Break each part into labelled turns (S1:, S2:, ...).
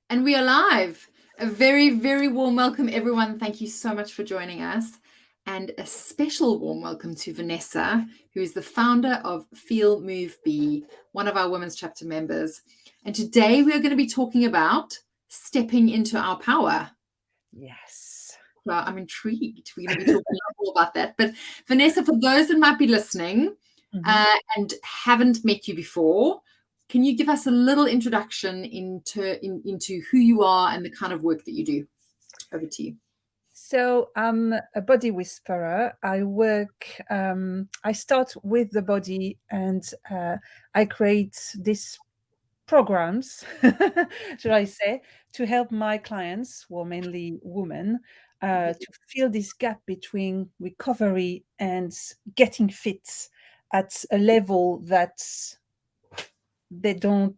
S1: And we are live. A very, very warm welcome, everyone. Thank you so much for joining us. And a special warm welcome to Vanessa, who is the founder of Feel Move Be, one of our women's chapter members. And today we are going to be talking about stepping into our power.
S2: Yes.
S1: Well, I'm intrigued. We're going to be talking a lot more about that. But Vanessa, for those that might be listening and haven't met you before, can you give us a little introduction into who you are and the kind of work that you do? Over to you.
S2: So I'm a body whisperer. I start with the body and I create these programs, should I say, to help my clients, who are mainly women, to fill this gap between recovery and getting fit at a level that they don't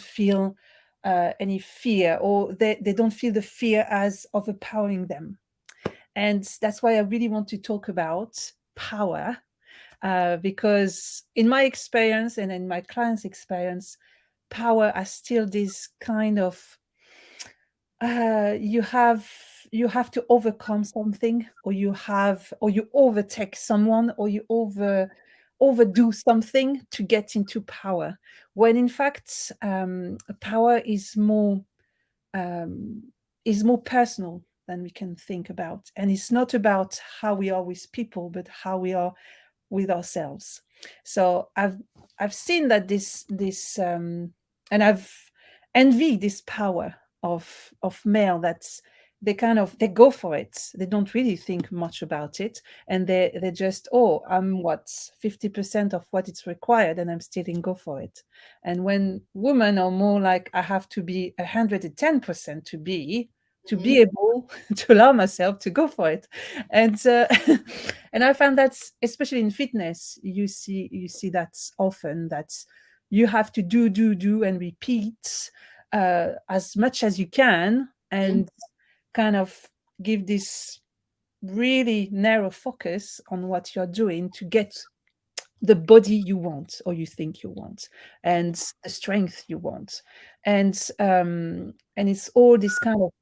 S2: feel any fear, or they don't feel the fear as overpowering them. And that's why I really want to talk about power, because in my experience and in my clients' experience, power are still this kind of you have to overcome something, or you overtake someone, or you overdo something to get into power, when in fact power um, is more personal than we can think about, and it's not about how we are with people, but how we are with ourselves. So I've seen that and I've envied this power of male, that's they go for it. They don't really think much about it, and they just, oh, I'm what 50% of what it's required, and I'm still in go for it. And when women are more like, I have to be 110% to be able to allow myself to go for it. And and I found that, especially in fitness, you see that often, that you have to do and repeat as much as you can, and kind of give this really narrow focus on what you're doing to get the body you want, or you think you want, and the strength you want. And it's all this kind of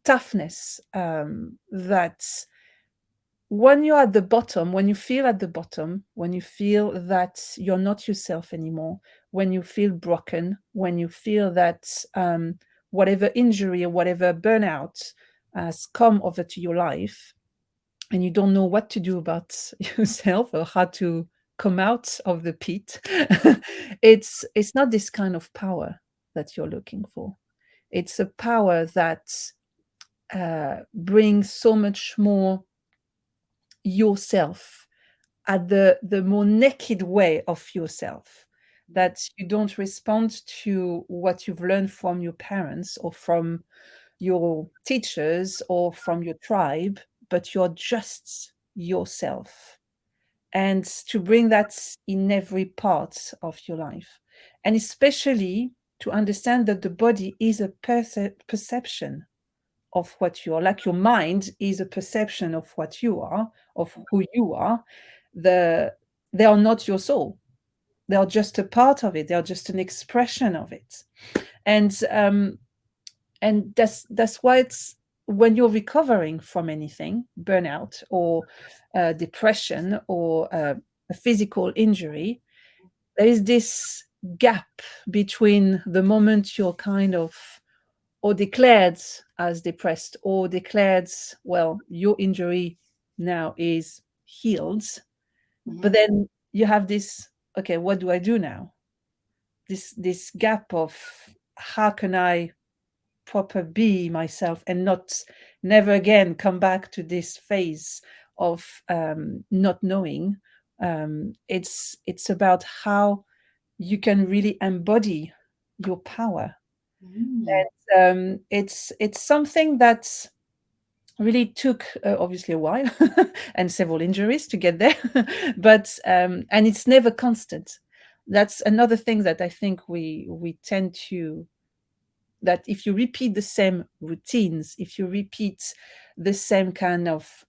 S2: toughness, that when you're at the bottom, when you feel at the bottom, when you feel that you're not yourself anymore, when you feel broken, when you feel that whatever injury or whatever burnout has come over to your life, and you don't know what to do about yourself, or how to come out of the pit, it's not this kind of power that you're looking for. It's a power that brings so much more yourself, at the more naked way of yourself, that you don't respond to what you've learned from your parents, or from your teachers, or from your tribe, but you're just yourself, and to bring that in every part of your life, and especially to understand that the body is a perception of what you are. Like your mind is a perception of what you are, of who you are. They are not your soul. They are just a part of it. They are just an expression of it. And that's why it's, when you're recovering from anything, burnout, or depression, or a physical injury, there is this gap between the moment you're kind of, or declared as depressed, or declared, well, your injury now is healed. But then you have this, okay, what do I do now? This gap of, how can I proper be myself, and never again come back to this phase of not knowing. It's about how you can really embody your power. And it's something that really took, obviously, a while and several injuries to get there. But and it's never constant. That's another thing that I think we tend to, that if you repeat the same routines, if you repeat the same kind of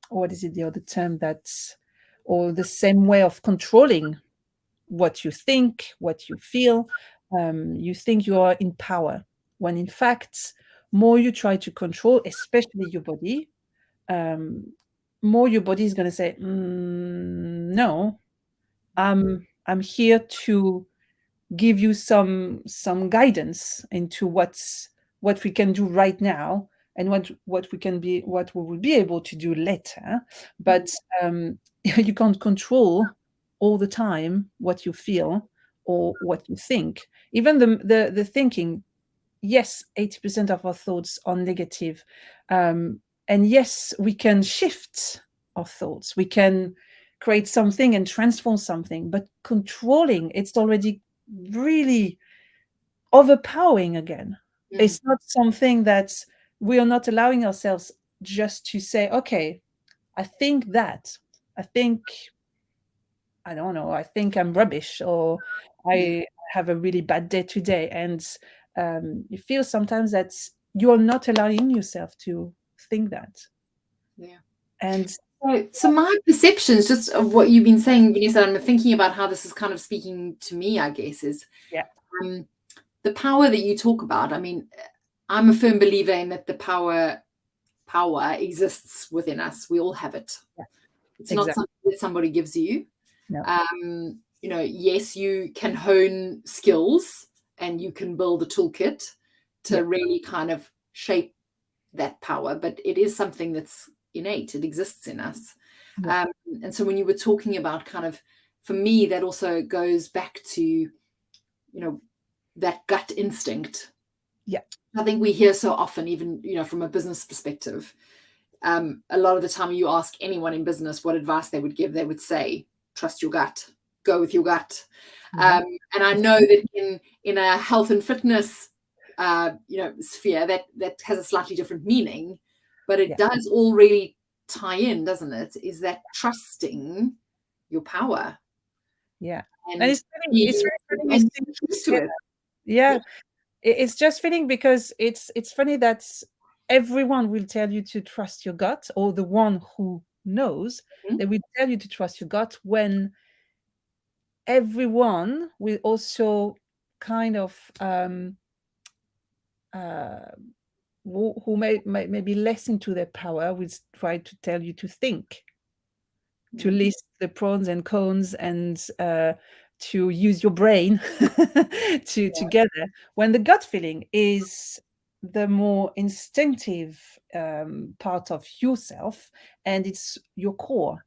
S2: what is it, the other term, that's, or the same way of controlling what you think, what you feel, you think you are in power, when in fact, more you try to control, especially your body, more your body is going to say, no, I'm here to give you some guidance into what we can do right now, and what we will be able to do later. But you can't control all the time what you feel or what you think. Even the thinking, yes, 80% of our thoughts are negative, and yes, we can shift our thoughts, we can create something and transform something, but controlling, it's already really overpowering again. It's not something that we are not allowing ourselves just to say, okay, I think that, I think, I don't know, I think I'm rubbish, or I have a really bad day today. And you feel sometimes that you're not allowing yourself to think that.
S1: Yeah.
S2: And
S1: so my perceptions just of what you've been saying, Vanessa, I'm thinking about how this is kind of speaking to me, I guess, is
S2: yeah,
S1: the power that you talk about. I mean, I'm a firm believer in that the power exists within us. We all have it.
S2: yeah,
S1: It's not
S2: exactly.
S1: something that somebody gives you.
S2: No.
S1: Yes, you can hone skills and you can build a toolkit to
S2: Yeah.
S1: really kind of shape that power, but it is something that's innate. It exists in us.
S2: Yeah.
S1: And so when you were talking about kind of, for me, that also goes back to, that gut instinct.
S2: Yeah.
S1: I think we hear so often, even, from a business perspective, a lot of the time you ask anyone in business what advice they would give, they would say, trust your gut, go with your gut.
S2: Yeah.
S1: And I know that in a health and fitness sphere, that has a slightly different meaning, but it does all really tie in, doesn't it? Is that trusting your power
S2: Yeah. And
S1: and
S2: it's really funny you
S1: and
S2: say,
S1: used to
S2: yeah,
S1: it.
S2: yeah. It's just fitting because it's funny that everyone will tell you to trust your gut, or the one who knows,
S1: Mhm.
S2: they will tell you to trust your gut, when everyone will also kind of uh, who may be less into their power will try to tell you to think, to
S1: Mm.
S2: list the pros and cons, and to use your brain to together, when the gut feeling is the more instinctive part of yourself, and it's your core.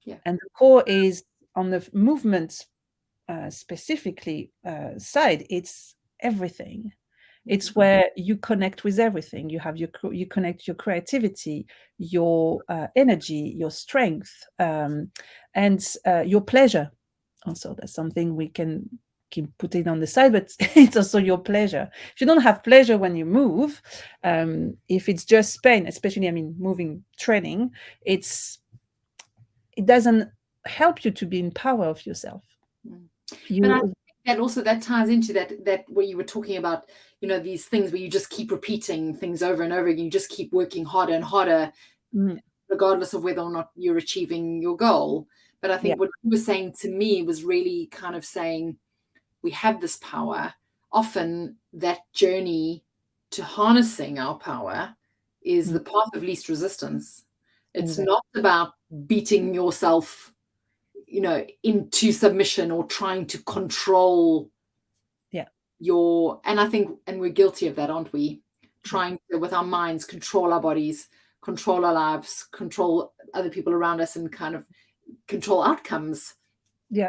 S1: Yeah.
S2: And the core is on the movement specifically side, it's everything. It's where you connect with everything. You have you connect your creativity, your energy, your strength, and your pleasure. Also, that's something we can keep putting on the side, but it's also your pleasure. If you don't have pleasure when you move, if it's just pain, especially, I mean, moving training, it doesn't help you to be in power of yourself.
S1: And I
S2: You
S1: think that also that ties into that where you were talking about, these things where you just keep repeating things over and over again. You just keep working harder and harder,
S2: mm,
S1: regardless of whether or not you're achieving your goal. But I
S2: yeah,
S1: think what you were saying to me was really kind of saying we have this power. Often that journey to harnessing our power is
S2: mm,
S1: the path of least resistance. It's
S2: exactly.
S1: not about beating yourself, into submission or trying to control
S2: Yeah,
S1: and I think, and we're guilty of that, aren't we?
S2: yeah,
S1: Trying to, with our minds, control our bodies, control our lives, control other people around us, and kind of control outcomes.
S2: yeah,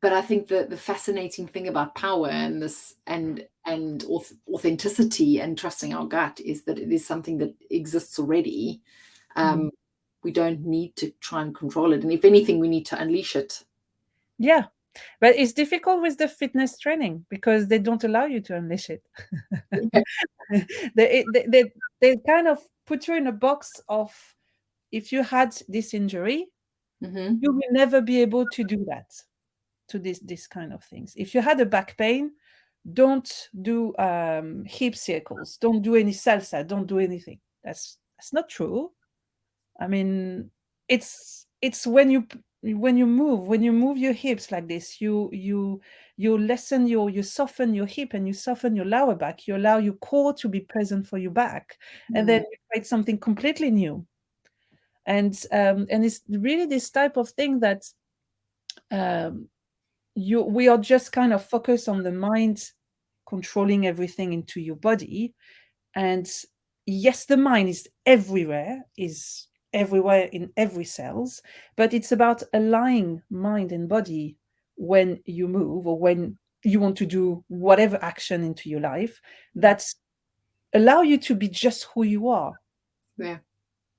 S1: But I think that the fascinating thing about power and this and authenticity and trusting our gut is that it is something that exists already.
S2: mm,
S1: We don't need to try and control it, and if anything, we need to unleash it.
S2: yeah. But it's difficult with the fitness training because they don't allow you to unleash it.
S1: Yeah.
S2: They kind of put you in a box of, if you had this injury,
S1: Mm-hmm.
S2: you will never be able to do that, to this kind of things. If you had a back pain, don't do hip circles, don't do any salsa, don't do anything. That's not true. I mean, it's when you when you move your hips like this, you soften your hip and you soften your lower back. You allow your core to be present for your back, and then you create something completely new. And it's really this type of thing that um, we are just kind of focused on the mind controlling everything into your body. And yes, the mind is everywhere in every cells, but it's about aligning mind and body when you move or when you want to do whatever action into your life that allow you to be just who you are.
S1: Yeah.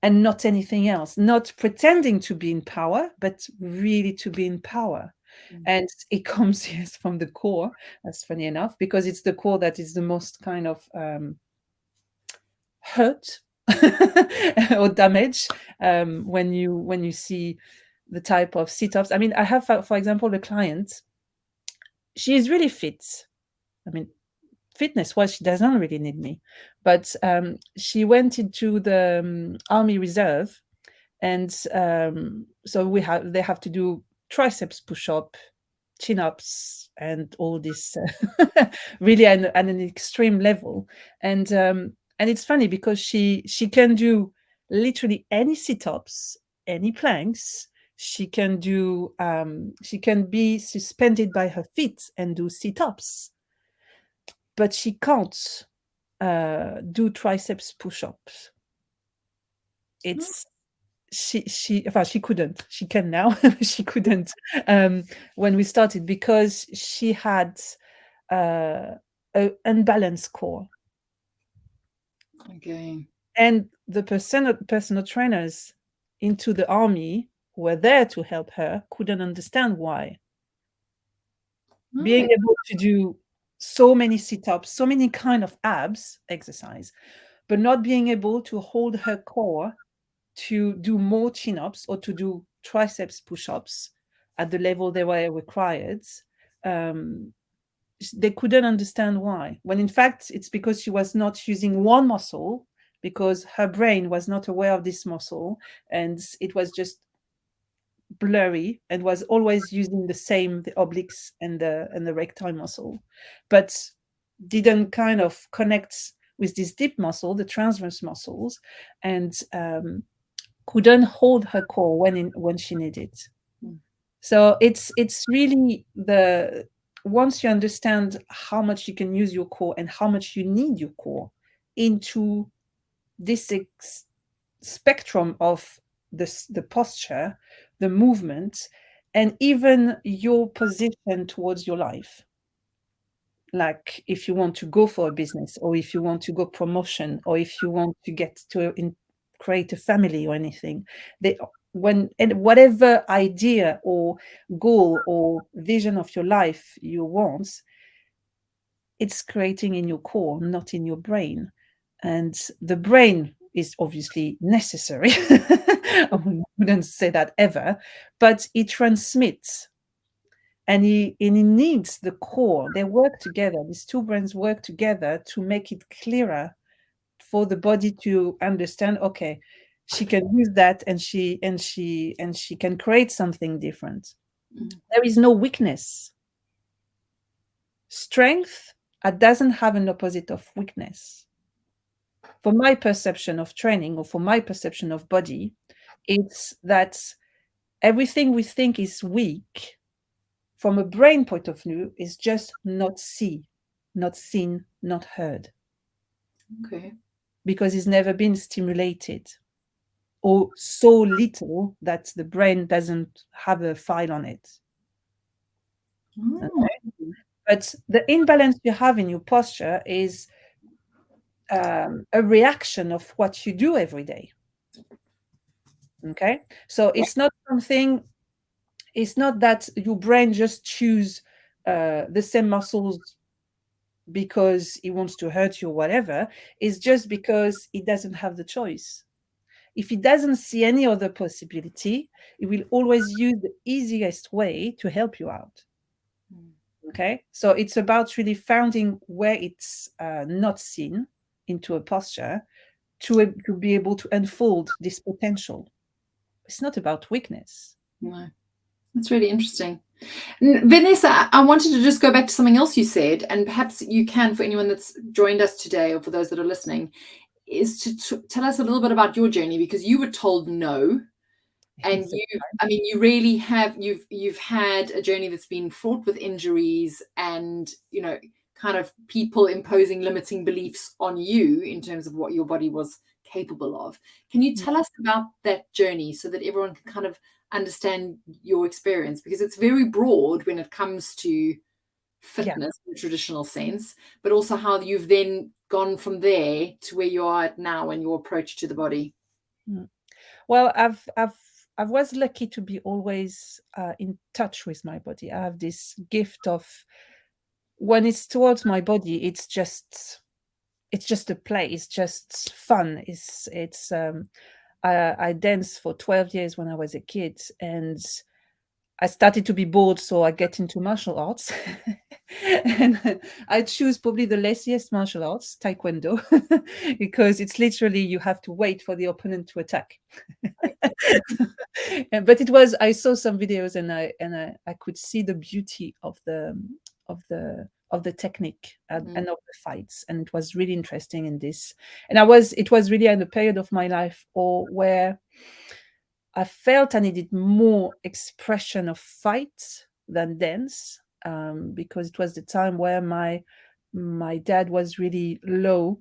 S2: And not anything else, not pretending to be in power, but really to be in power. And it comes, yes, from the core. That's funny enough, because it's the core that is the most kind of hurt or damage when you see the type of sit-ups. I mean, I have, for example, a client. She is really fit. I mean, fitness-wise, she doesn't really need me, but she went into the Army Reserve. And so they have to do triceps push-up, chin-ups, and all this really at an extreme level. And it's funny because she can do literally any sit-ups, any planks. She can be suspended by her feet and do sit-ups, but she can't do triceps push-ups. It's she couldn't. She can now. She couldn't when we started because she had a unbalanced core.
S1: Okay.
S2: And the personal trainers into the army who were there to help her couldn't understand why. Being able to do so many sit-ups, so many kind of abs exercise, but not being able to hold her core to do more chin-ups or to do triceps push-ups at the level they were required. They couldn't understand why, when in fact it's because she was not using one muscle, because her brain was not aware of this muscle, and it was just blurry and was always using the obliques and the recti muscle, but didn't kind of connect with this deep muscle, the transverse muscles, and couldn't hold her core when she needed. So it's really the once you understand how much you can use your core and how much you need your core into this spectrum of the posture, the movement, and even your position towards your life. Like if you want to go for a business, or if you want to go promotion, or if you want to get to create a family or anything, and whatever idea or goal or vision of your life you want, it's creating in your core, not in your brain. And the brain is obviously necessary. I wouldn't say that ever, but it transmits, and he needs the core. They work together. These two brains work together to make it clearer for the body to understand. Okay, she can use that, and she can create something different. There is no weakness. Strength doesn't have an opposite of weakness. For my perception of training, or for my perception of body, it's that everything we think is weak from a brain point of view is just not seen, not heard.
S1: Okay.
S2: Because it's never been stimulated, or so little that the brain doesn't have a file on it. Okay? But the imbalance you have in your posture is a reaction of what you do every day. Okay, so it's not something. It's not that your brain just choose the same muscles because it wants to hurt you or whatever. It's just because it doesn't have the choice. If it doesn't see any other possibility, it will always use the easiest way to help you out. Okay, so it's about really finding where it's not seen into a posture to be able to unfold this potential. It's not about weakness.
S1: No. That's really interesting. Vanessa, I wanted to just go back to something else you said, and perhaps you can, for anyone that's joined us today or for those that are listening, is to tell us a little bit about your journey, because you were told no. And you, I mean, you really have, you've had a journey that's been fraught with injuries and, you know, kind of people imposing limiting beliefs on you in terms of what your body was capable of. Can you tell us about that journey so that everyone can kind of understand your experience? Because it's very broad when it comes to fitness in the traditional sense, but also how you've then gone from there to where you are at now and your approach to the body.
S2: Well, I was lucky to be always in touch with my body. I have this gift of, when it's towards my body, it's just a play. It's just fun. I danced for 12 years when I was a kid, and I started to be bored, so I get into martial arts. And I choose probably the laziest martial arts, Taekwondo, because it's literally you have to wait for the opponent to attack. But it was, I saw some videos, and I could see the beauty of the technique and of the fights, and it was really interesting in this. And it was really in a period of my life where I felt I needed more expression of fight than dance, because it was the time where my dad was really low,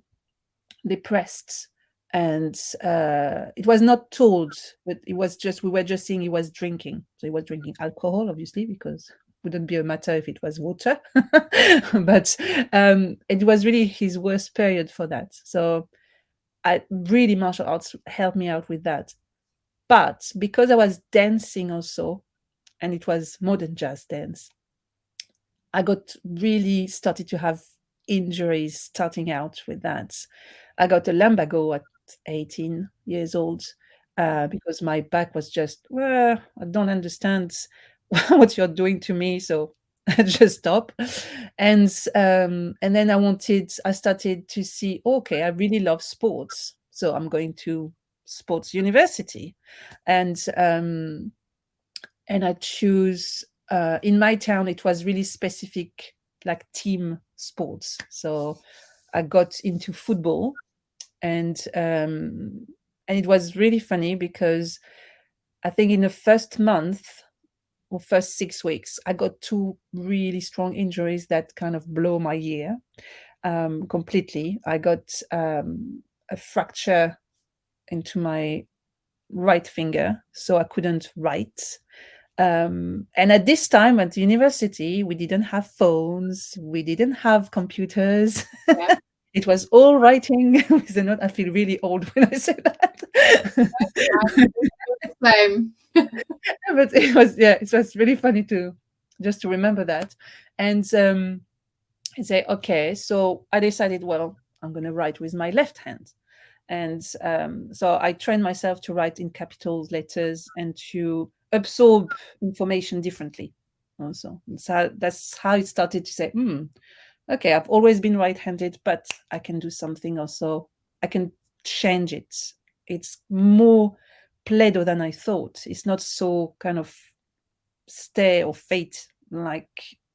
S2: depressed, and it was not told, but it was just, we were just seeing he was drinking. So he was drinking alcohol, obviously, because it wouldn't be a matter if it was water. But it was really his worst period for that. So really, martial arts helped me out with that. But because I was dancing also, and it was modern jazz dance, I got really started to have injuries starting out with that. I got a lumbago at 18 years old, because my back was just, well, I don't understand what you're doing to me, so I just stop. And then I started to see, okay, I really love sports, so I'm going to sports university, and I choose, in my town it was really specific, like team sports. So I got into football, and it was really funny because I think in the first month or first 6 weeks I got two really strong injuries that kind of blow my year completely. I got a fracture into my right finger, so I couldn't write. And at this time at the university, we didn't have phones, we didn't have computers.
S1: Yeah.
S2: It was all writing with a note. I feel really old when I say that.
S1: Same.
S2: But it was, yeah, it was really funny to just to remember that. And say, okay, so I decided, well, I'm going to write with my left hand. And so I trained myself to write in capital letters and to absorb information differently. Also, that's how it started to say, okay, I've always been right-handed, but I can do something also. I can change it. It's more Play-Doh than I thought. It's not so kind of stay or fate, like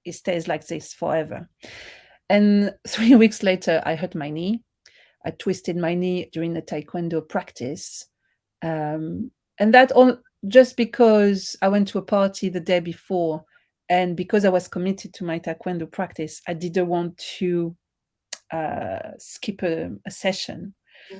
S2: it stays like this forever. And 3 weeks later, I hurt my knee. I twisted my knee during the Taekwondo practice. And that all just because I went to a party the day before, and because I was committed to my Taekwondo practice, I didn't want to skip a session.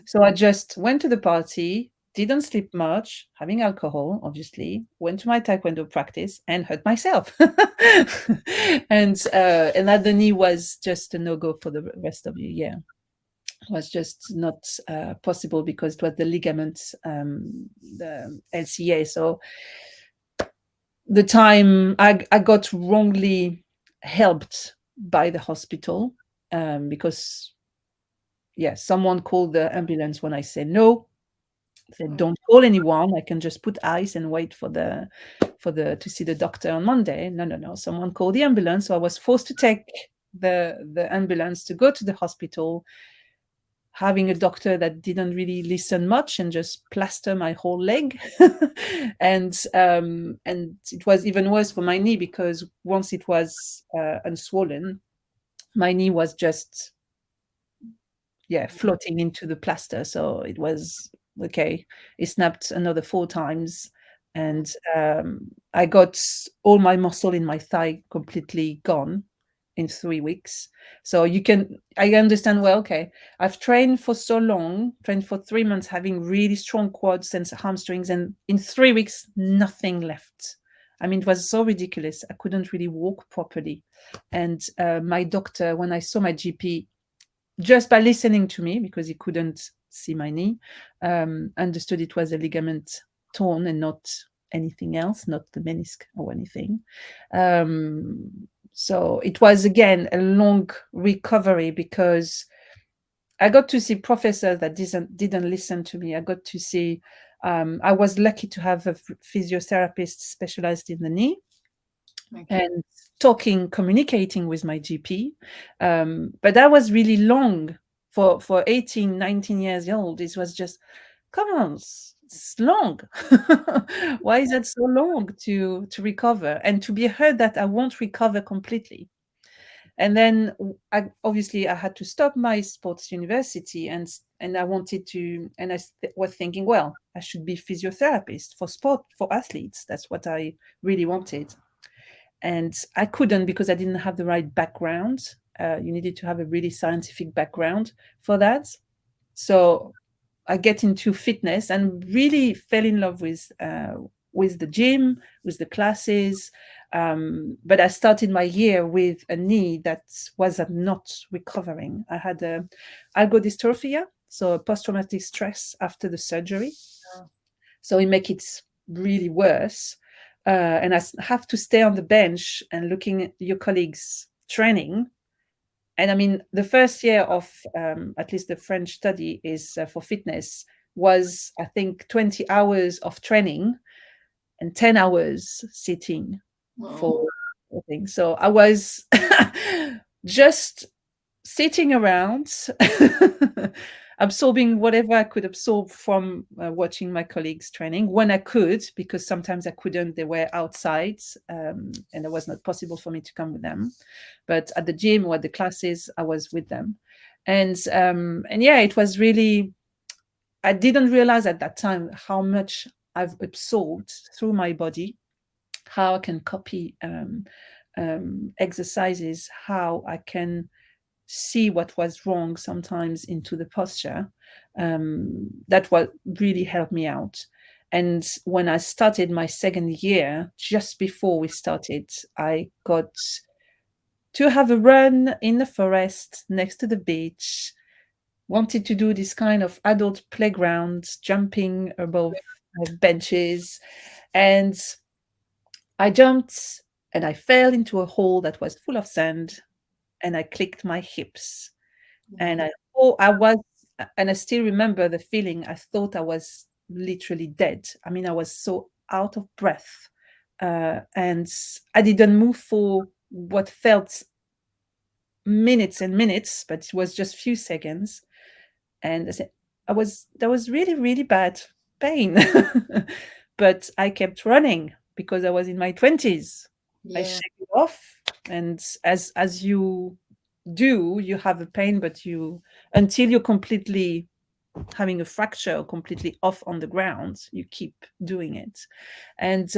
S2: So I just went to the party, didn't sleep much, having alcohol, obviously, went to my Taekwondo practice and hurt myself. And that the knee was just a no-go for the rest of the year. It was just not possible because it was the ligament, the LCA. So the time I got wrongly helped by the hospital, because someone called the ambulance when I said no. Said, don't call anyone. I can just put ice and wait for the to see the doctor on Monday. No. Someone called the ambulance, so I was forced to take the ambulance to go to the hospital. having a doctor that didn't really listen much and just plaster my whole leg. And it was even worse for my knee, because once it was unswollen, my knee was just floating into the plaster. So it was okay. It snapped another 4 times, and I got all my muscle in my thigh completely gone in 3 weeks. So I understand, well, okay, I've trained for so long, trained for 3 months, having really strong quads and hamstrings, and in 3 weeks, nothing left. I mean, it was so ridiculous. I couldn't really walk properly. And my doctor, when I saw my GP, just by listening to me, because he couldn't see my knee, understood it was a ligament torn and not anything else, not the menisc or anything. So it was, again, a long recovery, because I got to see professors that didn't listen to me. I got to see, I was lucky to have a physiotherapist specialized in the knee, and communicating with my GP. But that was really long for 18, 19 years old. It was just, come on, it's long. Why is it so long to recover, and to be heard that I won't recover completely? And then obviously I had to stop my sports university, and I wanted to, and was thinking, well, I should be physiotherapist for sport, for athletes. That's what I really wanted. And I couldn't, because I didn't have the right background. You needed to have a really scientific background for that. So I get into fitness and really fell in love with the gym, with the classes. But I started my year with a knee that was not recovering. I had algodystrophia, so post-traumatic stress after the surgery. So it makes it really worse. And I have to stay on the bench and looking at your colleagues training. And I mean, the first year of at least the French study is for fitness was, I think, 20 hours of training and 10 hours sitting for things. So I was just sitting around, absorbing whatever I could absorb from watching my colleagues training when I could, because sometimes I couldn't. They were outside, and it was not possible for me to come with them. But at the gym or at the classes, I was with them. And yeah, it was really, I didn't realize at that time how much I've absorbed through my body, how I can copy exercises, how I can see what was wrong sometimes into the posture. That what really helped me out. And when I started my second year, just before we started, I got to have a run in the forest next to the beach. Wanted to do this kind of adult playground, jumping above benches. And I jumped and I fell into a hole that was full of sand, and I clicked my hips. And I was, and I still remember the feeling. I thought I was literally dead. I mean, I was so out of breath. And I didn't move for what felt minutes and minutes, but it was just few seconds. And I said, that was really, really bad pain. But I kept running because I was in my 20s. I shake it off. And as you do, you have a pain, but until you're completely having a fracture or completely off on the ground, you keep doing it. And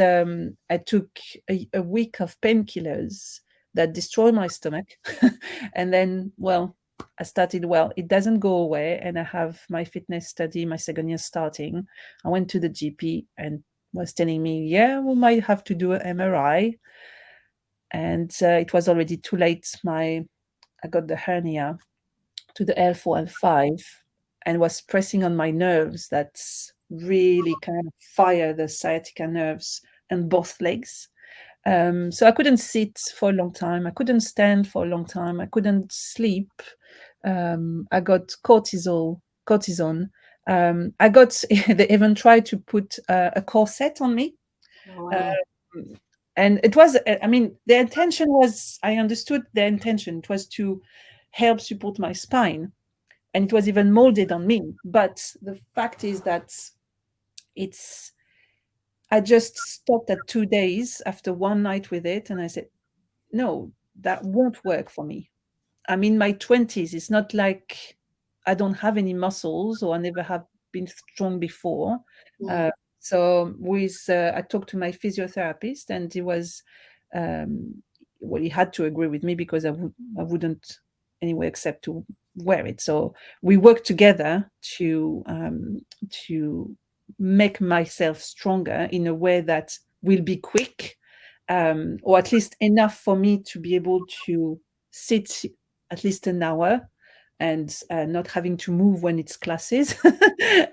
S2: I took a week of painkillers that destroyed my stomach. And then, well, I started, well, it doesn't go away. And I have my fitness study, my second year starting. I went to the GP and was telling me, yeah, we might have to do an MRI. And it was already too late. I got the hernia to the L4 and 5, and was pressing on my nerves that really kind of fire the sciatica nerves in both legs. So I couldn't sit for a long time. I couldn't stand for a long time. I couldn't sleep. I got cortisone. I got, they even tried to put a corset on me. And it was, I mean, the intention was, I understood the intention. It was to help support my spine. and it was even molded on me. But the fact is that I just stopped at 2 days after one night with it, and I said, no, that won't work for me. I'm in my 20s. It's not like I don't have any muscles or I never have been strong before.
S1: Mm.
S2: Uh, so I talked to my physiotherapist, and um, he had to agree with me because I wouldn't anyway accept to wear it. So we worked together to make myself stronger in a way that will be quick, or at least enough for me to be able to sit at least an hour and not having to move when it's classes,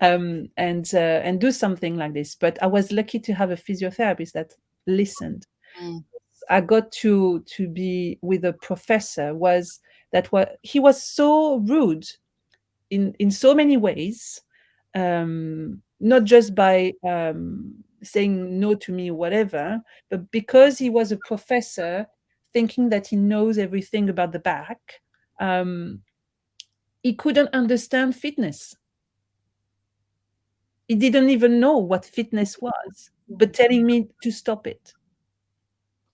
S2: and do something like this. But I was lucky to have a physiotherapist that listened.
S1: Mm.
S2: I got to be with a professor he was so rude in so many ways, not just by saying no to me or whatever, but because he was a professor thinking that he knows everything about the back. He couldn't understand fitness. He didn't even know what fitness was, but telling me to stop it.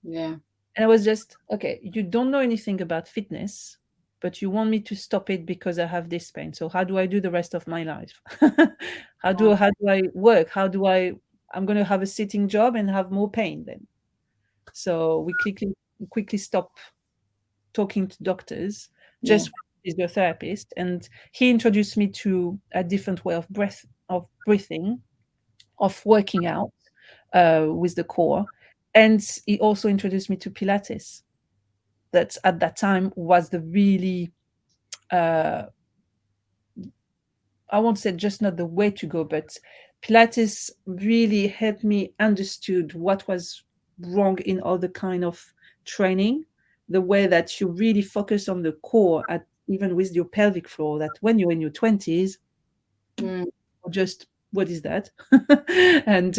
S1: Yeah.
S2: And I was just, okay, you don't know anything about fitness, but you want me to stop it because I have this pain. So how do I do the rest of my life? How do I work? I'm going to have a sitting job and have more pain then. So we quickly stop talking to doctors,
S1: Yeah.
S2: just with your therapist. And he introduced me to a different way of breathing, of working out with the core. And he also introduced me to Pilates. That at that time was the really, I won't say just not the way to go, but Pilates really helped me understood what was wrong in other kind of training, the way that you really focus on the core at even with your pelvic floor, that when you're in your 20s,
S1: Mm.
S2: just what is that? and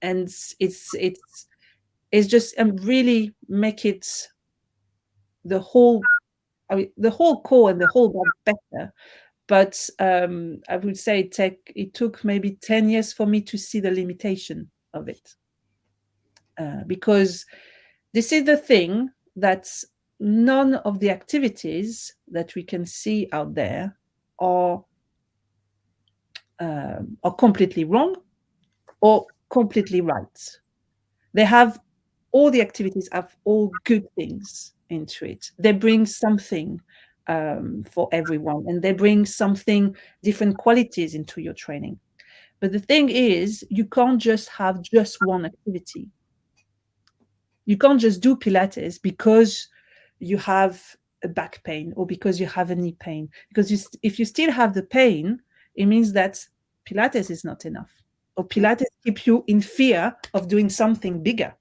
S2: and it's just really make it the whole, I mean, the whole core and the whole body better. But I would say it took maybe 10 years for me to see the limitation of it. Because this is the thing, that none of the activities that we can see out there are completely wrong or completely right. They have all the activities have all good things into it. They bring something for everyone, and they bring something, different qualities into your training. But the thing is, you can't just have just one activity. You can't just do Pilates because you have a back pain or because you have a knee pain. Because if you still have the pain, it means that Pilates is not enough, or Pilates keep you in fear of doing something bigger,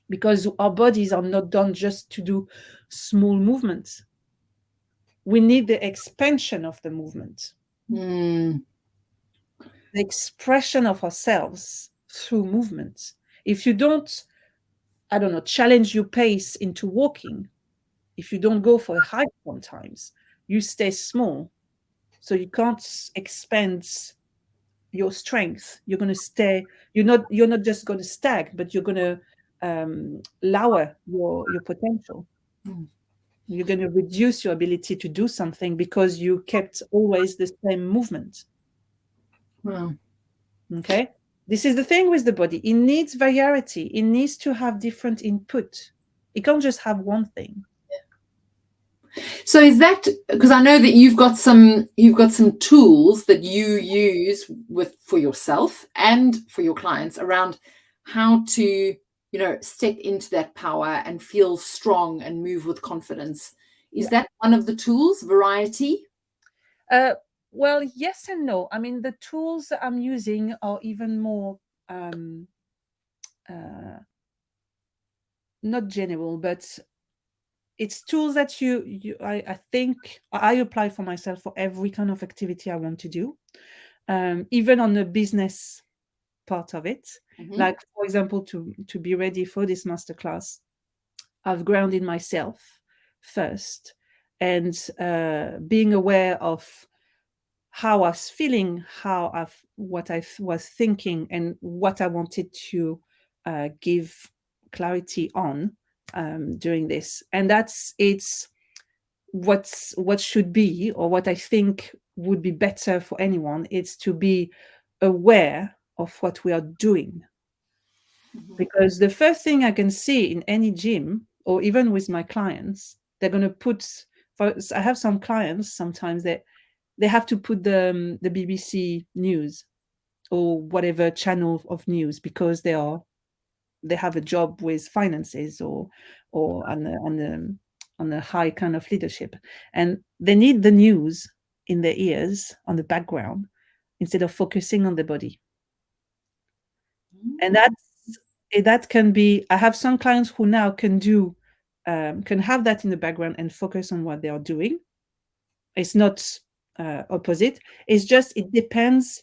S2: because our bodies are not done just to do small movements. We need the expansion of the movement,
S1: Mm.
S2: the expression of ourselves through movement. If you don't, I don't know, challenge your pace into walking, if you don't go for a hike sometimes, you stay small. So you can't expand your strength. You're going to stay, you're not just going to stag, but you're going to lower your potential.
S1: Mm.
S2: You're going to reduce your ability to do something because you kept always the same movement.
S1: Wow.
S2: Okay, this is the thing with the body. It needs variety. It needs to have different input. It can't just have one thing.
S1: So is that because I know that you've got some tools that you use for yourself and for your clients around how to, step into that power and feel strong and move with confidence. Is
S2: Yeah.
S1: that one of the tools, variety?
S2: Well, yes and no. I mean, the tools that I'm using are even more um, not general, but it's tools that I think I apply for myself for every kind of activity I want to do, even on the business part of it.
S1: Mm-hmm.
S2: Like, for example, to be ready for this masterclass, I've grounded myself first, and being aware of how I was feeling, what I was thinking, and what I wanted to give clarity on during this. And it's what should be, or what I think would be better for anyone. It's to be aware of what we are doing, because the first thing I can see in any gym, or even with my clients, they're going to put. I have some clients sometimes that they have to put the BBC News or whatever channel of news, because they have a job with finances, or on a high kind of leadership, and they need the news in their ears on the background instead of focusing on the body. And that can be, I have some clients who now can have that in the background and focus on what they are doing. It's not opposite. It's just, it depends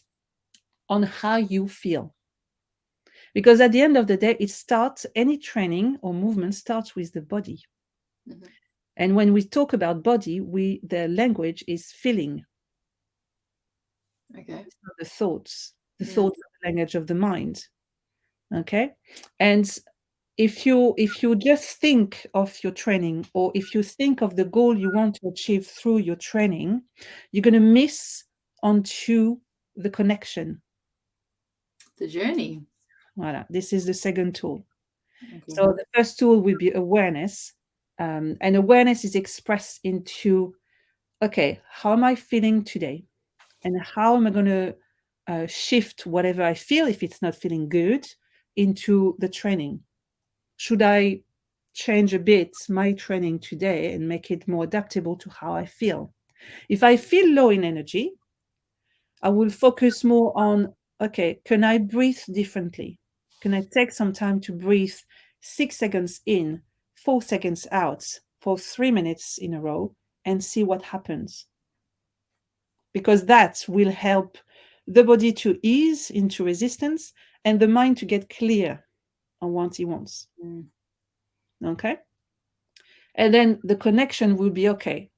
S2: on how you feel. Because at the end of the day, any training or movement starts with the body.
S1: Mm-hmm.
S2: And when we talk about body, the language is feeling.
S1: Okay.
S2: It's not the thoughts. The thoughts are the language of the mind. Okay. And if you just think of your training, or if you think of the goal you want to achieve through your training, you're going to miss onto the connection.
S1: The journey.
S2: Voilà. This is the second tool.
S1: Okay.
S2: So the first tool will be awareness. And awareness is expressed into, okay, how am I feeling today? And how am I going to shift whatever I feel, if it's not feeling good, into the training? Should I change a bit my training today and make it more adaptable to how I feel? If I feel low in energy, I will focus more on, okay, can I breathe differently? Can I take some time to breathe 6 seconds in, 4 seconds out for 3 minutes in a row, and see what happens? Because that will help the body to ease into resistance and the mind to get clear on what he wants. Okay? And then the connection will be okay.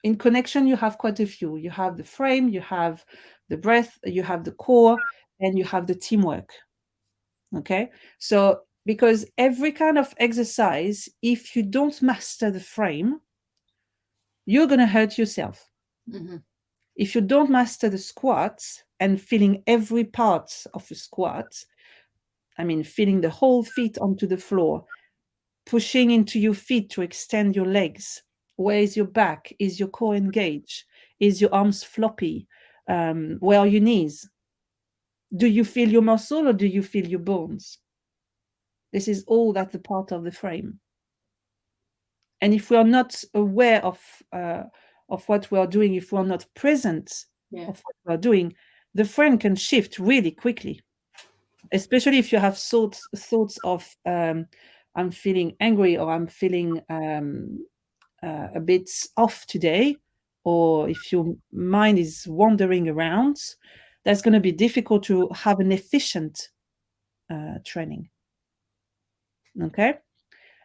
S2: In connection, you have quite a few. You have the frame, you have the breath, you have the core, and you have the teamwork. Okay? So, because every kind of exercise, if you don't master the frame, you're going to hurt yourself.
S1: Mm-hmm.
S2: If you don't master the squat and feeling every part of a squat, I mean, feeling the whole feet onto the floor, pushing into your feet to extend your legs. Where is your back? Is your core engaged? Is your arms floppy? Where are your knees? Do you feel your muscle, or do you feel your bones? This is all that the part of the frame. And if we are not aware of what we are doing, if we are not present of what we are doing, the frame can shift really quickly. Especially if you have thoughts of I'm feeling angry, or I'm feeling a bit off today, or if your mind is wandering around, that's going to be difficult to have an efficient training. Okay?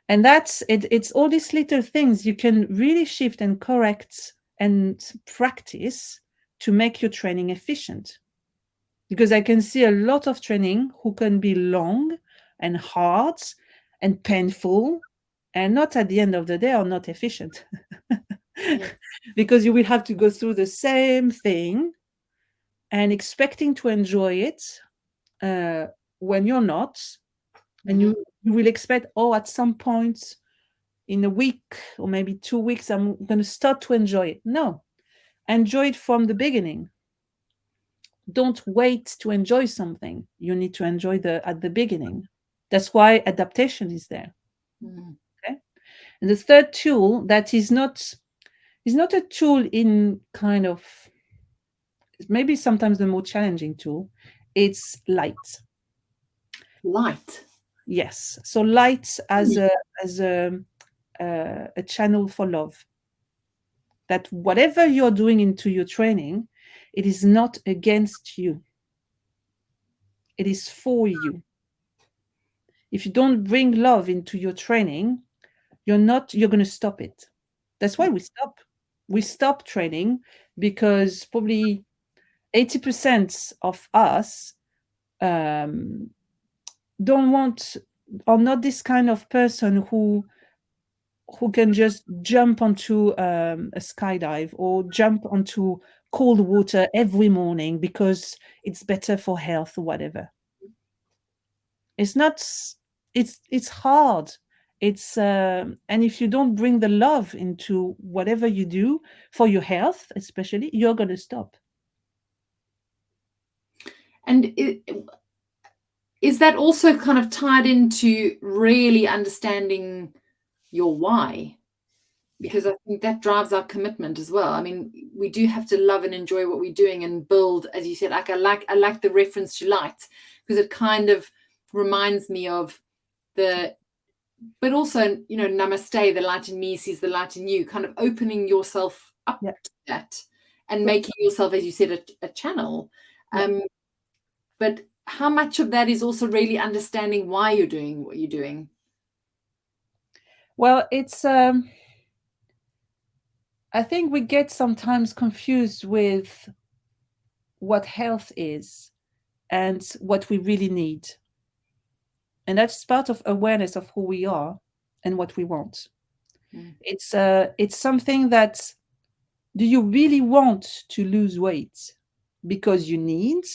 S2: And that's it. It's all these little things you can really shift and correct and practice to make your training efficient. Because I can see a lot of training who can be long and hard and painful, and not at the end of the day are not efficient. Because you will have to go through the same thing and expecting to enjoy it when you're not. And you will expect, oh, at some point in a week or maybe 2 weeks, I'm going to start to enjoy it. No, enjoy it from the beginning. Don't wait to enjoy something. You need to enjoy at the beginning. That's why adaptation is there. Okay. And the third tool that is not a tool in kind of, maybe sometimes the more challenging tool, it's light.
S1: Light.
S2: Yes. So light as a channel for love. That whatever you're doing into your training, it is not against you. It is for you. If you don't bring love into your training, you're going to stop it. That's why we stop. we stop training because probably 80% of us um, don't want, are not this kind of person who can just jump onto a skydive or jump onto cold water every morning because it's better for health or whatever. It's not. It's hard. It's and if you don't bring the love into whatever you do for your health, especially, you're gonna stop.
S1: And is that also kind of tied into really understanding your why? Because I think that drives our commitment as well. I mean, we do have to love and enjoy what we're doing and build, as you said, like I like the reference to light, because it kind of reminds me of the, but also, you know, namaste, the light in me sees the light in you, kind of opening yourself up
S2: Yeah.
S1: to that and making yourself, as you said, a channel.
S2: Yeah.
S1: But how much of that is also really understanding why you're doing what you're doing?
S2: Well, it's I think we get sometimes confused with what health is and what we really need. And that's part of awareness of who we are and what we want.
S1: Mm.
S2: It's something that, do you really want to lose weight because you need,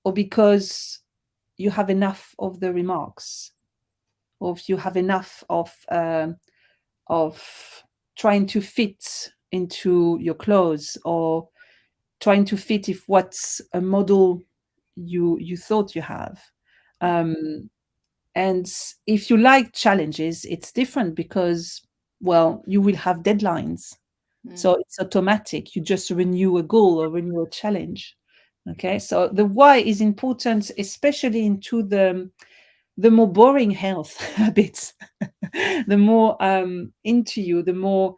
S2: or because you have enough of the remarks, or if you have enough of trying to fit into your clothes, or trying to fit if what's a model you thought you have. And if you like challenges, it's different because, well, you will have deadlines. So it's automatic. You just renew a goal or renew a challenge. Okay. So the why is important, especially into the more boring health habits. The more into you, the more,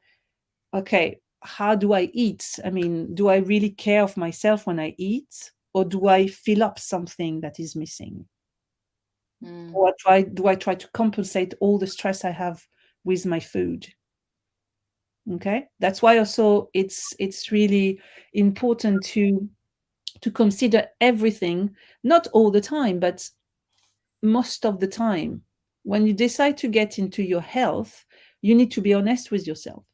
S2: okay, how do I eat? I mean, do I really care of myself when I eat? Or do I fill up something that is missing? Or do I try to compensate all the stress I have with my food? Okay, that's why also it's really important to consider everything, not all the time, but most of the time. When you decide to get into your health, you need to be honest with yourself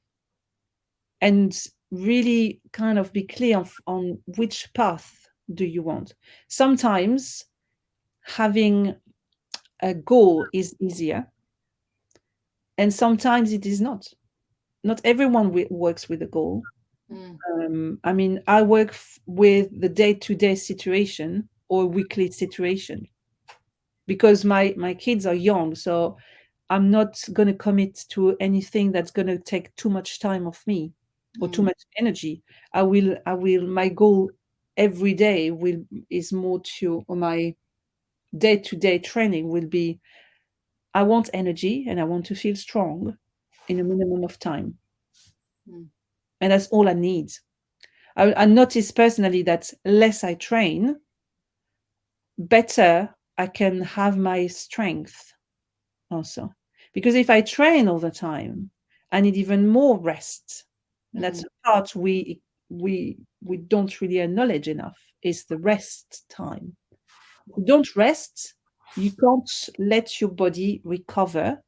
S2: and really kind of be clear on which path do you want. Sometimes having a goal is easier, and sometimes it is not. Not everyone works with a goal. I mean, I work with the day-to-day situation or weekly situation because my kids are young, so I'm not going to commit to anything that's going to take too much time of me or too much energy. I will my goal every day is more to, or my day-to-day training will be, I want energy and I want to feel strong in a minimum of time. And that's all I need. I notice personally that less I train, better I can have my strength also. Because if I train all the time, I need even more rest. And that's the part we don't really acknowledge enough, is the rest time. If you don't rest, you can't let your body recover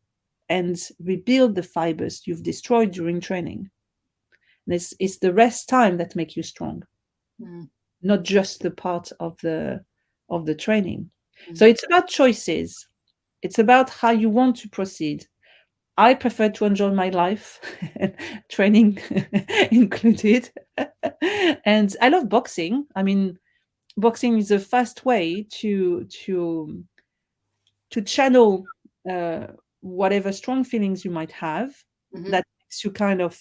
S2: and rebuild the fibers you've destroyed during training. And it's the rest time that make you strong, not just the part of the training. So it's about choices. It's about how you want to proceed. I prefer to enjoy my life, training included. And I love boxing. I mean, boxing is a fast way to channel whatever strong feelings you might have that makes you kind of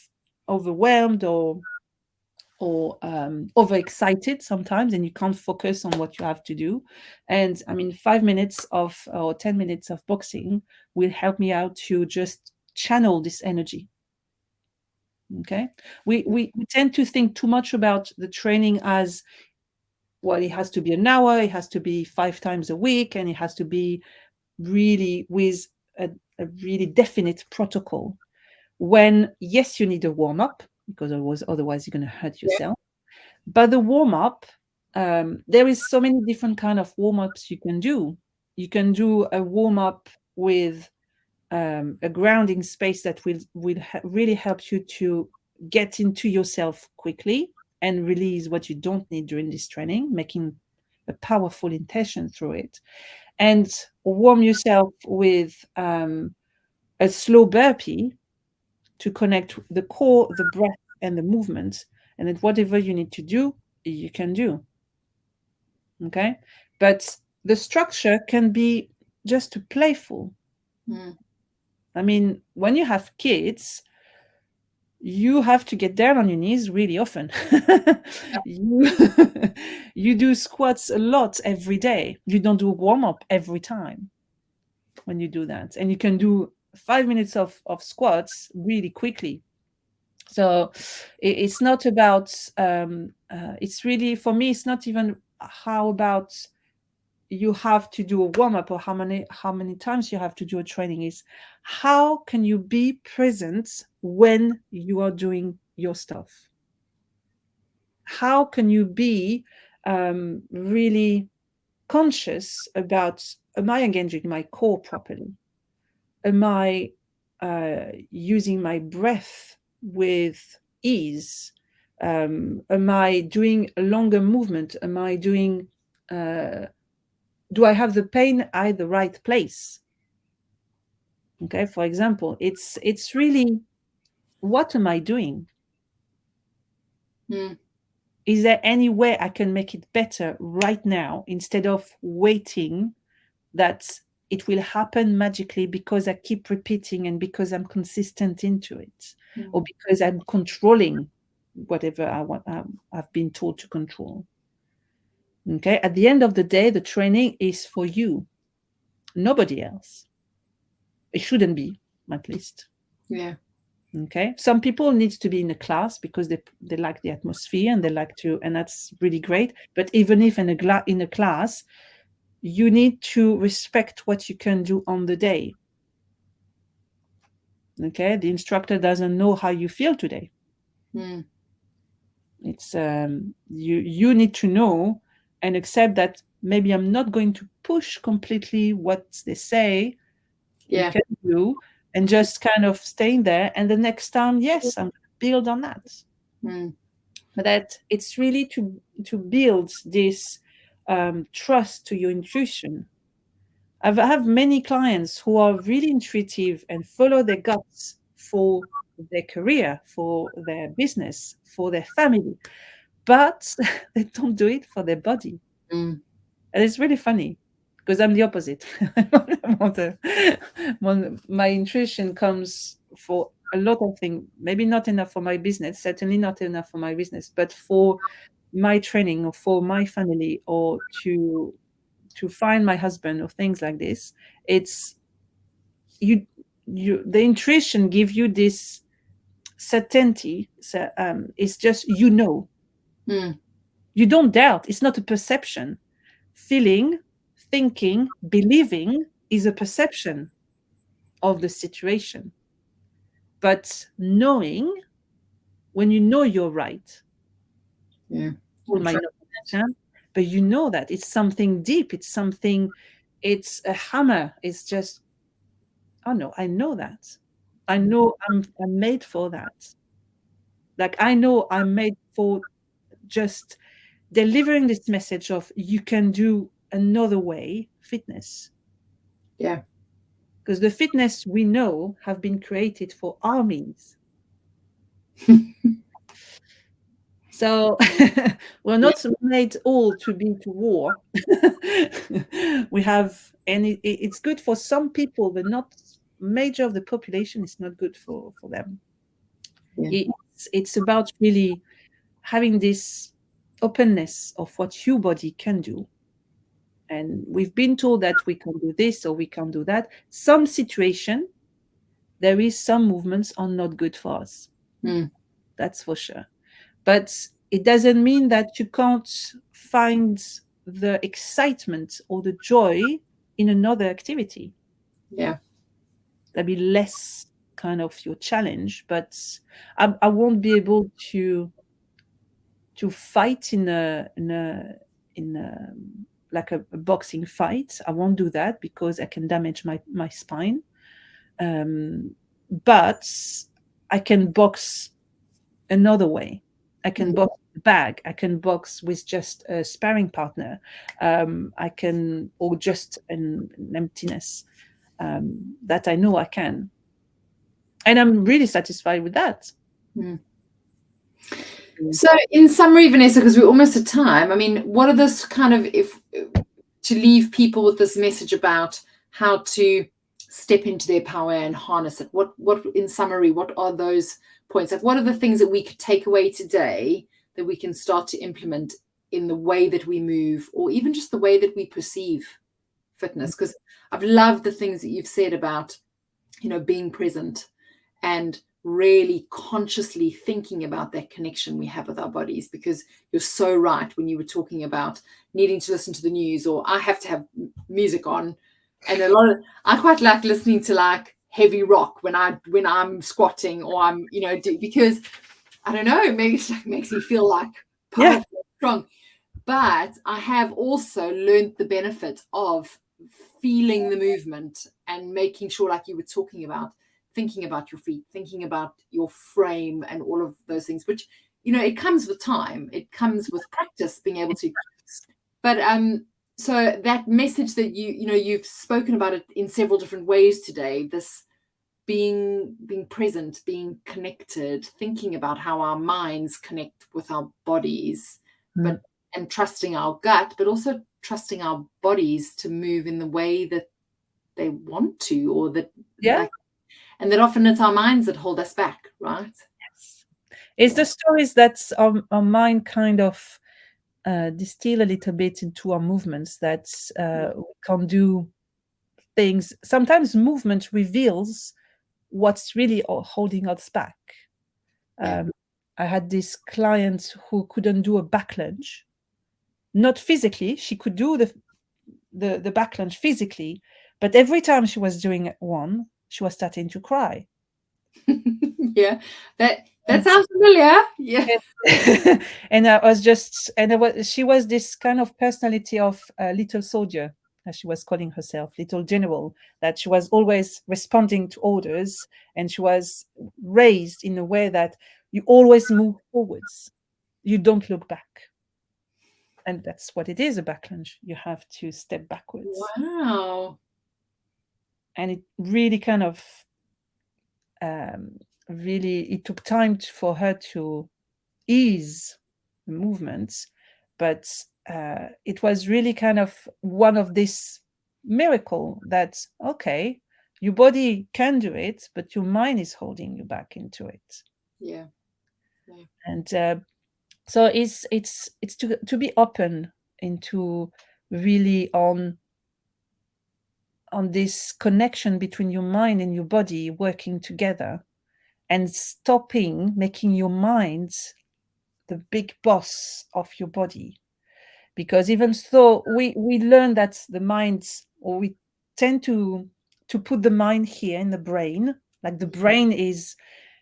S2: overwhelmed or overexcited sometimes, and you can't focus on what you have to do. And I mean, 5 minutes of or 10 minutes of boxing will help me out to just channel this energy. Okay, we tend to think too much about the training as, well, it has to be an hour, it has to be 5 times a week, and it has to be really with a really definite protocol. When yes, you need a warm-up, because otherwise you're going to hurt yourself. But the warm-up, there is so many different kind of warm-ups you can do. You can do a warm-up with a grounding space that will really help you to get into yourself quickly and release what you don't need during this training, making a powerful intention through it. And warm yourself with a slow burpee to connect the core, the breath, and the movement. And then whatever you need to do, you can do. Okay? But the structure can be just playful. I mean, when you have kids, you have to get down on your knees really often. you, you do squats a lot every day. You don't do warm-up every time when you do that. And you can do 5 minutes of squats really quickly. So it's not about, it's really, for me, it's not even how about you have to do a warm-up or how many times you have to do a training. Is how can you be present when you are doing your stuff? How can you be really conscious about, am I engaging my core properly? Am I using my breath with ease? Am I doing a longer movement? Am I doing do I have the pain at the right place? Okay, for example, it's really, what am I doing? Is there any way I can make it better right now instead of waiting that it will happen magically because I keep repeating and because I'm consistent into it, or because I'm controlling whatever I want, I've been told to control. Okay, at the end of the day, the training is for you, nobody else. It shouldn't be, at least.
S1: Yeah.
S2: Okay, some people need to be in a class because they like the atmosphere and they like to, and that's really great. But even if in a class, you need to respect what you can do on the day. Okay, the instructor doesn't know how you feel today. It's you need to know and accept that maybe I'm not going to push completely what they say you can do, and just kind of staying there. And the next time, yes, I'm going to build on that. But that it's really to build this trust to your intuition. I have many clients who are really intuitive and follow their guts for their career, for their business, for their family, but they don't do it for their body. And it's really funny because I'm the opposite. My intuition comes for a lot of things, maybe not enough for my business, certainly not enough for my business, but for my training or for my family or to find my husband or things like this. It's the intuition give you this certainty. So, it's just, you don't doubt. It's not a perception. Feeling, thinking, believing is a perception of the situation. But knowing, when you know you're right, people might not understand, but you know that it's something deep. It's something, it's a hammer. It's just, oh no, I know that. I know I'm made for that. Like, I know I'm made for just delivering this message of you can do another way fitness.
S1: Yeah.
S2: Because the fitness we know have been created for armies. So we're not made all to be to war. We have, and it's good for some people, but not major of the population. It's not good for them. It's about really having this openness of what your body can do. And we've been told that we can do this or we can do that. Some situation, there is some movements are not good for us. That's for sure. But it doesn't mean that you can't find the excitement or the joy in another activity.
S1: Yeah.
S2: That'd be less kind of your challenge, but I won't be able to fight in a like a boxing fight. I won't do that because I can damage my spine. But I can box another way. I can box the bag. I can box with just a sparring partner. I can, or just an emptiness, that I know I can. And I'm really satisfied with that.
S1: So in summary, Vanessa, because we're almost at time, I mean, what are this kind of, if to leave people with this message about how to step into their power and harness it, what in summary, what are those points? Like, what are the things that we could take away today that we can start to implement in the way that we move, or even just the way that we perceive fitness? Because I've loved the things that you've said about, you know, being present and really consciously thinking about that connection we have with our bodies, because you're so right when you were talking about needing to listen to the news, or I have to have music on, and I quite like listening to like heavy rock when I'm squatting, or I'm, you know, because I don't know, maybe it makes me feel like powerful, strong. But I have also learned the benefit of feeling the movement and making sure, like you were talking about, thinking about your feet, thinking about your frame and all of those things, which, you know, it comes with time. It comes with practice, being able to. But so that message that you've spoken about it in several different ways today, this being present, being connected, thinking about how our minds connect with our bodies, but and trusting our gut, but also trusting our bodies to move in the way that they want to, or that like, and that often it's our minds that hold us back, right?
S2: Yes. It's the stories that our mind kind of distill a little bit into our movements, that we can do things. Sometimes movement reveals what's really holding us back. I had this client who couldn't do a back lunge. Not physically, she could do the back lunge physically, but every time she was doing one, she was starting to cry.
S1: Yeah, that sounds familiar. Yeah.
S2: And I was just, and she was this kind of personality of a little soldier, as she was calling herself, little general, that she was always responding to orders, and she was raised in a way that you always move forwards, you don't look back. And that's what it is, a back lunge. You have to step backwards.
S1: Wow.
S2: And it really kind of really, it took time for her to ease the movements, but it was really kind of one of this miracle that, okay, your body can do it, but your mind is holding you back into it.
S1: Yeah.
S2: And so it's to be open into really on this connection between your mind and your body working together, and stopping making your mind the big boss of your body. Because even though we learn that the mind, or we tend to put the mind here in the brain, like the brain is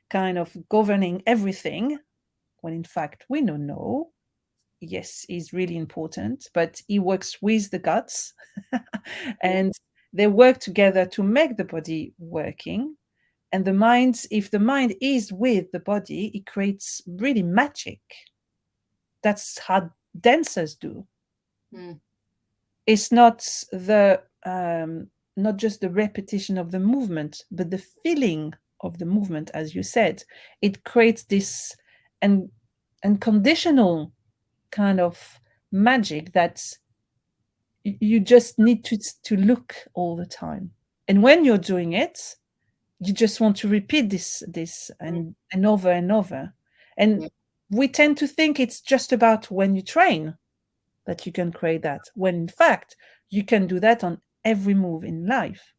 S2: kind of governing everything, when in fact we don't know. Yes, is really important, but he works with the guts and they work together to make the body working. And the mind, if the mind is with the body, it creates really magic. That's how dancers do. It's not the not just the repetition of the movement, but the feeling of the movement, as you said. It creates this unconditional kind of magic that you just need to look all the time. And when you're doing it, you just want to repeat this and over and over. And we tend to think it's just about when you train that you can create that, when in fact you can do that on every move in life.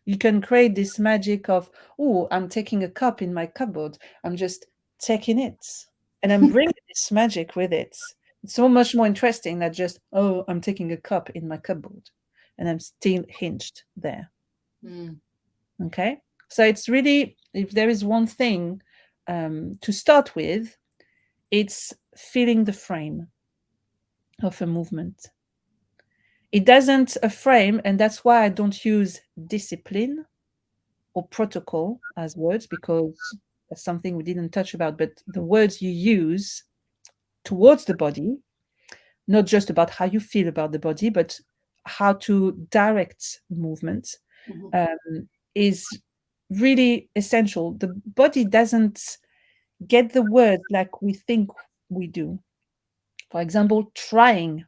S2: You can create this magic of, oh, I'm taking a cup in my cupboard, I'm just taking it and I'm bringing this magic with it. It's so much more interesting than just, oh, I'm taking a cup in my cupboard and I'm still hinged there. Okay. So it's really, if there is one thing to start with, it's feeling the frame of a movement. It doesn't a frame, and that's why I don't use discipline or protocol as words, because that's something we didn't touch about. But the words you use towards the body, not just about how you feel about the body, but how to direct movement, is really essential. The body doesn't get the words like we think we do. For example, trying.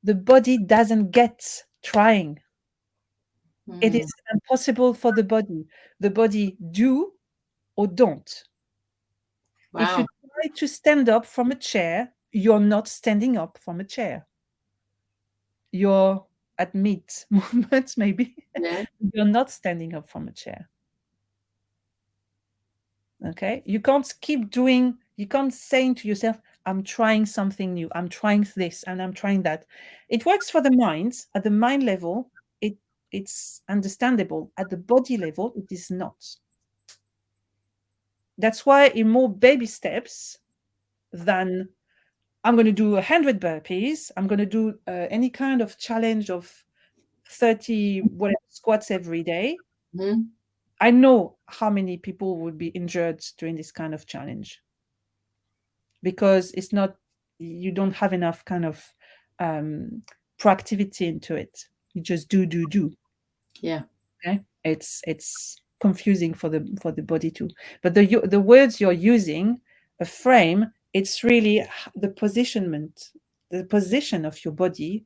S2: The body doesn't get trying. It is impossible for the body. The body do or don't. If you
S1: Wow.
S2: try to stand up from a chair, you're not standing up from a chair. You're at mid movements, maybe.
S1: Yeah.
S2: You're not standing up from a chair. Okay? You can't keep doing, you can't saying to yourself, I'm trying something new, I'm trying this, and I'm trying that. It works for the mind. At the mind level, it's understandable. At the body level, it is not. That's why in more baby steps than I'm going to do 100 burpees, I'm going to do any kind of challenge of 30 whatever squats every day. I know how many people would be injured during this kind of challenge, because it's not, you don't have enough kind of proactivity into it. You just do.
S1: Yeah.
S2: Okay, it's confusing for the body too. But the words you're using, a frame, it's really the positionment, the position of your body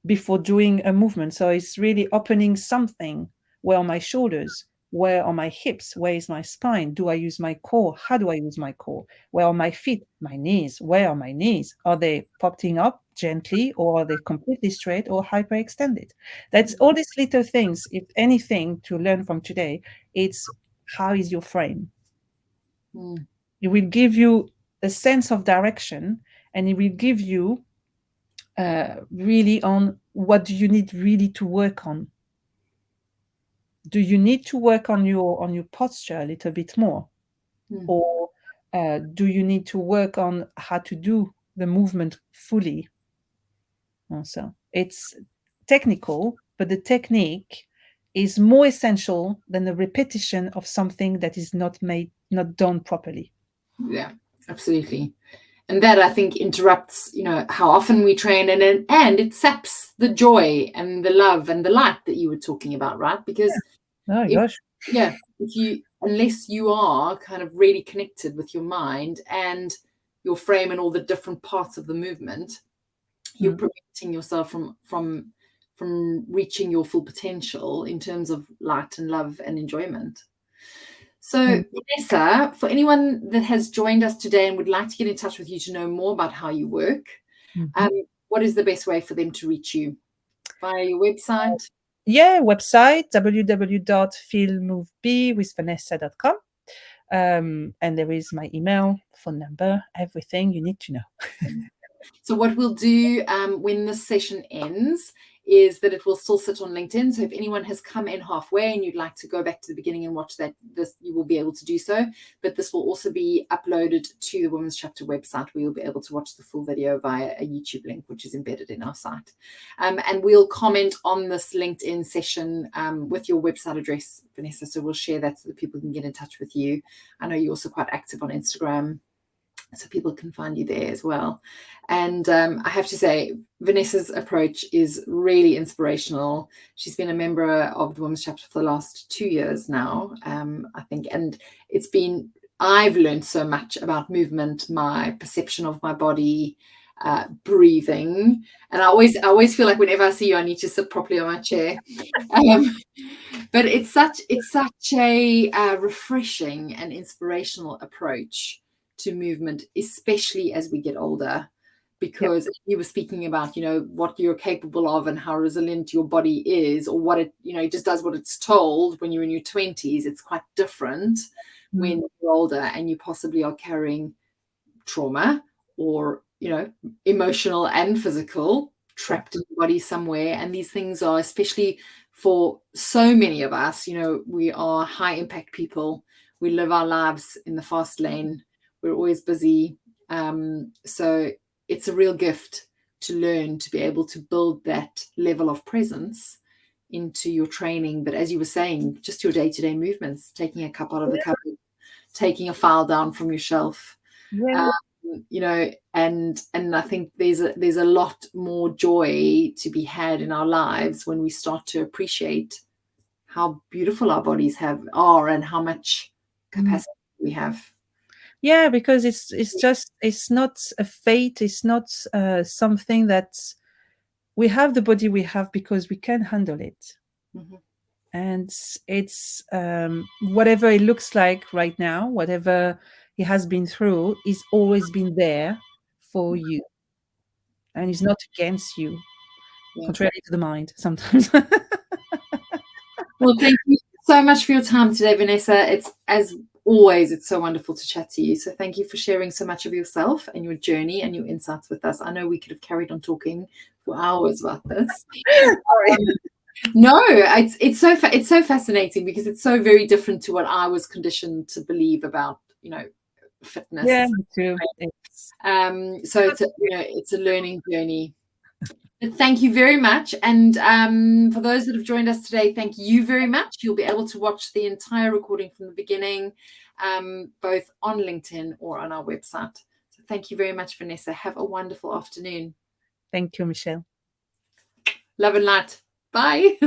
S2: before doing a movement. So it's really opening something. Where are my shoulders? Where are my hips? Where is my spine? Do I use my core? How do I use my core? Where are my feet? My knees. Where are my knees? Are they popping up gently, or are they completely straight or hyperextended? That's all these little things. If anything to learn from today, it's how is your frame? It will give you a sense of direction, and it will give you really on what do you need really to work on. Do you need to work on your posture a little bit more, or do you need to work on how to do the movement fully? Also, it's technical, but the technique is more essential than the repetition of something that is not done properly.
S1: Yeah, absolutely. And that, I think, interrupts, how often we train, and it saps the joy and the love and the light that you were talking about, right? Because
S2: Oh gosh.
S1: unless you are kind of really connected with your mind and your frame and all the different parts of the movement, you're preventing yourself from reaching your full potential in terms of light and love and enjoyment. So, Vanessa, for anyone that has joined us today and would like to get in touch with you to know more about how you work, what is the best way for them to reach you? Via your website?
S2: Yeah, website www.feelmovebe.com. And there is my email, phone number, everything you need to know.
S1: So what we'll do when this session ends is that it will still sit on LinkedIn. So if anyone has come in halfway and you'd like to go back to the beginning and watch this, you will be able to do so. But this will also be uploaded to the Women's Chapter website, where you'll be able to watch the full video via a YouTube link, which is embedded in our site. And we'll comment on this LinkedIn session with your website address, Vanessa. So we'll share that so that people can get in touch with you. I know you're also quite active on Instagram, so people can find you there as well. And I have to say, Vanessa's approach is really inspirational. She's been a member of the Women's Chapter for the last 2 years now, I think. And I've learned so much about movement, my perception of my body, breathing. And I always feel like whenever I see you, I need to sit properly on my chair. But it's such a refreshing and inspirational approach to movement, especially as we get older, because you were speaking about, what you're capable of and how resilient your body is, or what it just does what it's told. When you're in your 20s, it's quite different when you're older and you possibly are carrying trauma, or emotional and physical trapped in the body somewhere. And these things are, especially for so many of us, you know, we are high impact people. We live our lives in the fast lane. We're always busy. So it's a real gift to learn to be able to build that level of presence into your training. But as you were saying, just your day-to-day movements, taking a cup out of the cupboard, taking a file down from your shelf, you know, and I think there's a lot more joy to be had in our lives when we start to appreciate how beautiful our bodies are and how much capacity we have.
S2: Yeah, because it's not a fate. It's not something that we have the body we have because we can handle it.
S1: Mm-hmm.
S2: And it's whatever it looks like right now, whatever it has been through, is always been there for you, and it's not against you, contrary to the mind sometimes.
S1: Well, thank you so much for your time today, Vanessa. It's, as always, it's so wonderful to chat to you. So thank you for sharing so much of yourself and your journey and your insights with us. I know we could have carried on talking for hours about this. No, it's so fascinating because it's so very different to what I was conditioned to believe about, you know, fitness.
S2: Yeah, me too.
S1: So it's a learning journey. But thank you very much. And for those that have joined us today, thank you very much. You'll be able to watch the entire recording from the beginning, both on LinkedIn or on our website. So thank you very much, Vanessa. Have a wonderful afternoon.
S2: Thank you, Michelle.
S1: Love and light. Bye.